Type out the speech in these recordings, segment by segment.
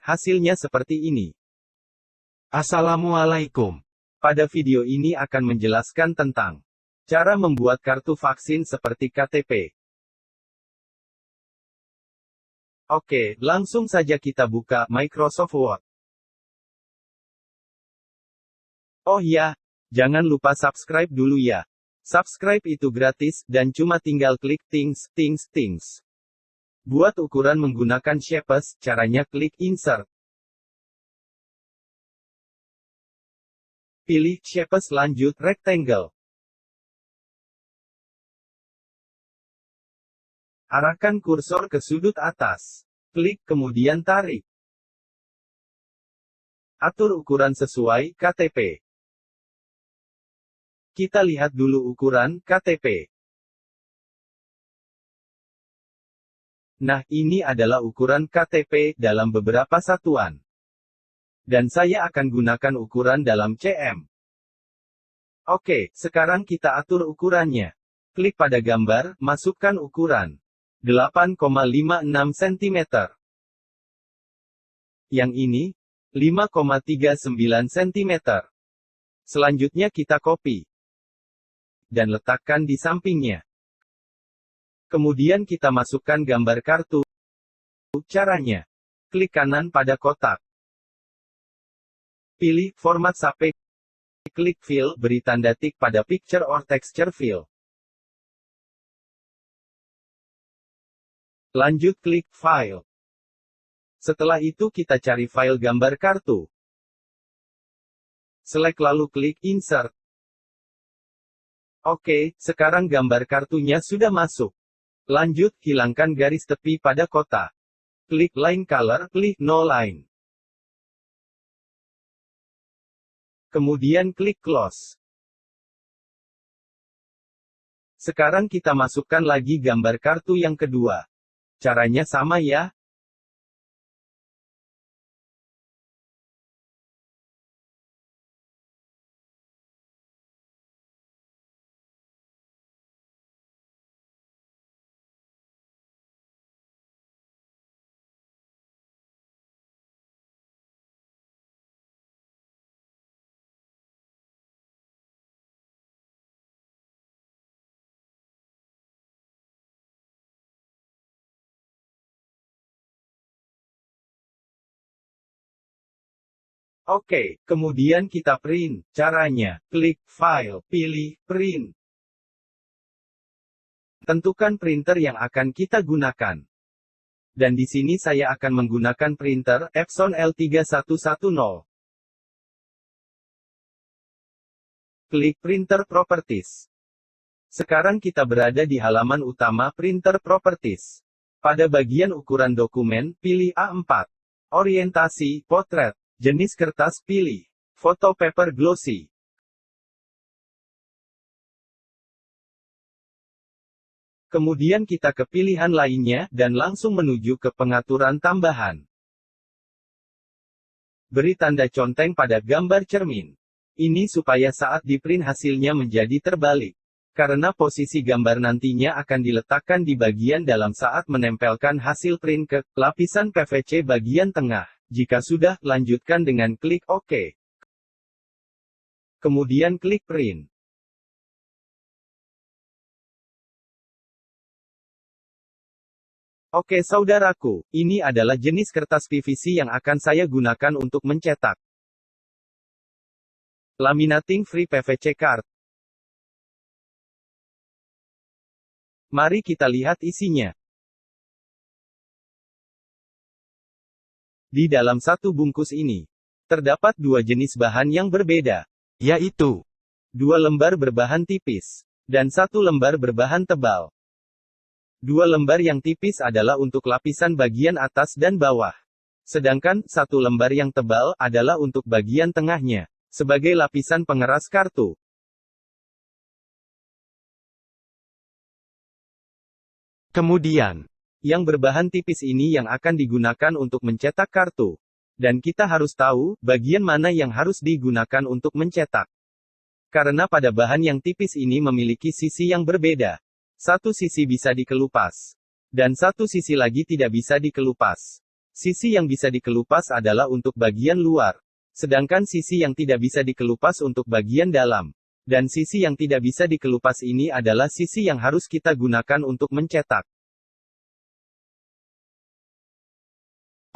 hasilnya seperti ini. Assalamualaikum. Pada video ini akan menjelaskan tentang cara membuat kartu vaksin seperti KTP. Oke, langsung saja kita buka Microsoft Word. Oh ya, jangan lupa subscribe dulu ya. Subscribe itu gratis, dan cuma tinggal klik things. Buat ukuran menggunakan Shapes, caranya klik Insert. Pilih Shapes lanjut Rectangle. Arahkan kursor ke sudut atas. Klik kemudian tarik. Atur ukuran sesuai KTP. Kita lihat dulu ukuran KTP. Nah, ini adalah ukuran KTP dalam beberapa satuan. Dan saya akan gunakan ukuran dalam cm. Oke, sekarang kita atur ukurannya. Klik pada gambar, masukkan ukuran 8,56 cm. Yang ini 5,39 cm. Selanjutnya kita copy dan letakkan di sampingnya. Kemudian kita masukkan gambar kartu. Caranya, klik kanan pada kotak. Pilih format SAP. Klik fill, beri tanda tik pada picture or texture fill. Lanjut klik file. Setelah itu kita cari file gambar kartu. Select lalu klik insert. Oke, sekarang gambar kartunya sudah masuk. Lanjut, hilangkan garis tepi pada kotak. Klik line color, klik no line. Kemudian klik close. Sekarang kita masukkan lagi gambar kartu yang kedua. Caranya sama ya. Oke, kemudian kita print. Caranya, klik File, pilih Print. Tentukan printer yang akan kita gunakan. Dan di sini saya akan menggunakan printer Epson L3110. Klik Printer Properties. Sekarang kita berada di halaman utama Printer Properties. Pada bagian ukuran dokumen, pilih A4. Orientasi, Portrait. Jenis kertas, pilih Photo Paper Glossy. Kemudian kita ke pilihan lainnya, dan langsung menuju ke pengaturan tambahan. Beri tanda conteng pada gambar cermin. Ini supaya saat di print hasilnya menjadi terbalik. Karena posisi gambar nantinya akan diletakkan di bagian dalam saat menempelkan hasil print ke lapisan PVC bagian tengah. Jika sudah, lanjutkan dengan klik OK. Kemudian klik Print. Oke saudaraku, ini adalah jenis kertas PVC yang akan saya gunakan untuk mencetak Laminating Free PVC Card. Mari kita lihat isinya. Di dalam satu bungkus ini, terdapat dua jenis bahan yang berbeda, yaitu 2 lembar berbahan tipis, dan 1 lembar berbahan tebal. 2 lembar yang tipis adalah untuk lapisan bagian atas dan bawah. Sedangkan, 1 lembar yang tebal adalah untuk bagian tengahnya, sebagai lapisan pengeras kartu. Kemudian, yang berbahan tipis ini yang akan digunakan untuk mencetak kartu. Dan kita harus tahu, bagian mana yang harus digunakan untuk mencetak. Karena pada bahan yang tipis ini memiliki sisi yang berbeda. Satu sisi bisa dikelupas. Dan satu sisi lagi tidak bisa dikelupas. Sisi yang bisa dikelupas adalah untuk bagian luar. Sedangkan sisi yang tidak bisa dikelupas untuk bagian dalam. Dan sisi yang tidak bisa dikelupas ini adalah sisi yang harus kita gunakan untuk mencetak.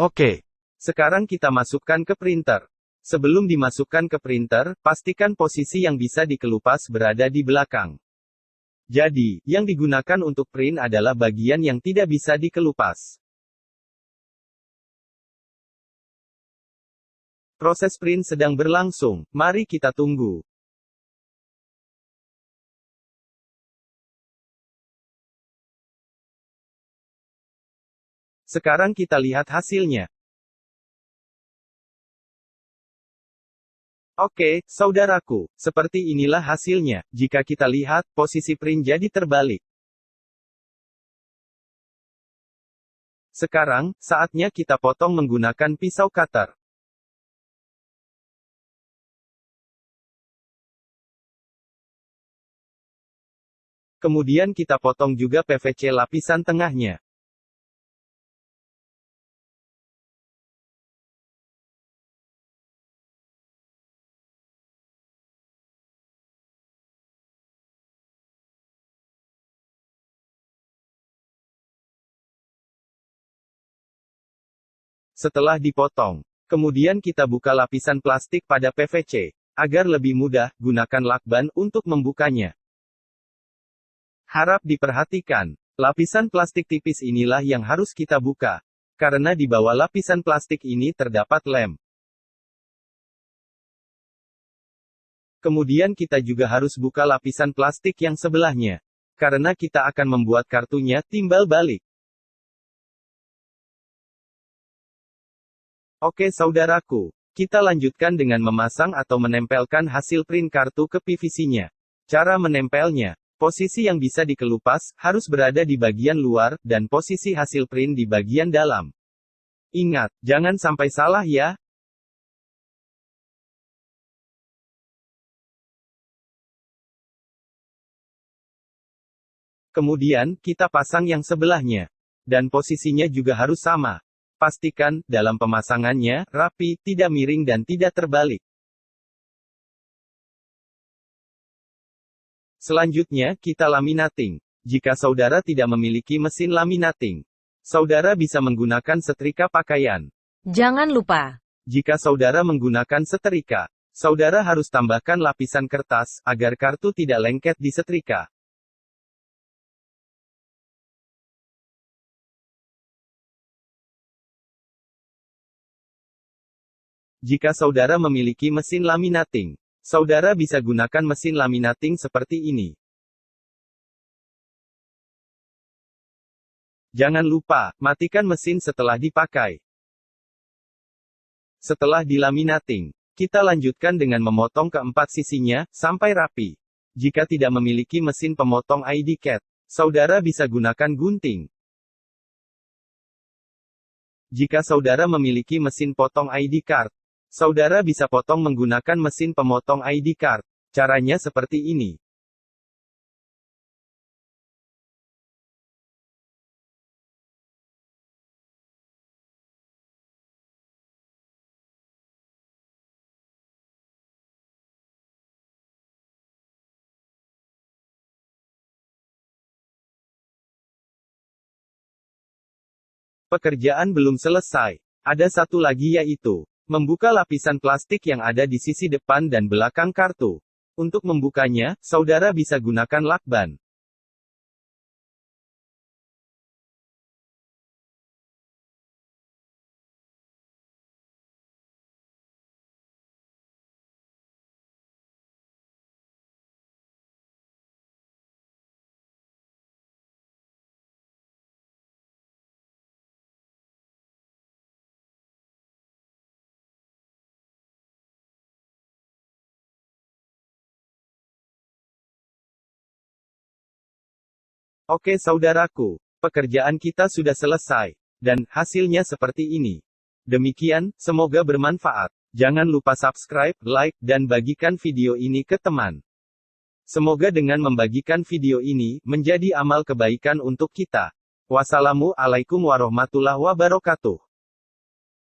Oke. Sekarang kita masukkan ke printer. Sebelum dimasukkan ke printer, pastikan posisi yang bisa dikelupas berada di belakang. Jadi, yang digunakan untuk print adalah bagian yang tidak bisa dikelupas. Proses print sedang berlangsung, mari kita tunggu. Sekarang kita lihat hasilnya. Oke, saudaraku, seperti inilah hasilnya. Jika kita lihat, posisi print jadi terbalik. Sekarang, saatnya kita potong menggunakan pisau cutter. Kemudian kita potong juga PVC lapisan tengahnya. Setelah dipotong, kemudian kita buka lapisan plastik pada PVC. Agar lebih mudah, gunakan lakban untuk membukanya. Harap diperhatikan, lapisan plastik tipis inilah yang harus kita buka. Karena di bawah lapisan plastik ini terdapat lem. Kemudian kita juga harus buka lapisan plastik yang sebelahnya. Karena kita akan membuat kartunya timbal balik. Oke saudaraku, kita lanjutkan dengan memasang atau menempelkan hasil print kartu ke PVC-nya. Cara menempelnya, posisi yang bisa dikelupas, harus berada di bagian luar, dan posisi hasil print di bagian dalam. Ingat, jangan sampai salah ya. Kemudian, kita pasang yang sebelahnya. Dan posisinya juga harus sama. Pastikan, dalam pemasangannya, rapi, tidak miring dan tidak terbalik. Selanjutnya, kita laminating. Jika saudara tidak memiliki mesin laminating, saudara bisa menggunakan setrika pakaian. Jangan lupa, Jika saudara menggunakan setrika, saudara harus tambahkan lapisan kertas, agar kartu tidak lengket di setrika. Jika saudara memiliki mesin laminating, saudara bisa gunakan mesin laminating seperti ini. Jangan lupa, matikan mesin setelah dipakai. Setelah dilaminating, kita lanjutkan dengan memotong keempat sisinya, sampai rapi. Jika tidak memiliki mesin pemotong ID cat, saudara bisa gunakan gunting. Jika saudara memiliki mesin potong ID card, saudara bisa potong menggunakan mesin pemotong ID card. Caranya seperti ini. Pekerjaan belum selesai. Ada satu lagi yaitu membuka lapisan plastik yang ada di sisi depan dan belakang kartu. Untuk membukanya, saudara bisa gunakan lakban. Oke saudaraku, pekerjaan kita sudah selesai. Dan, hasilnya seperti ini. Demikian, semoga bermanfaat. Jangan lupa subscribe, like, dan bagikan video ini ke teman. Semoga dengan membagikan video ini, menjadi amal kebaikan untuk kita. Wassalamualaikum warahmatullahi wabarakatuh.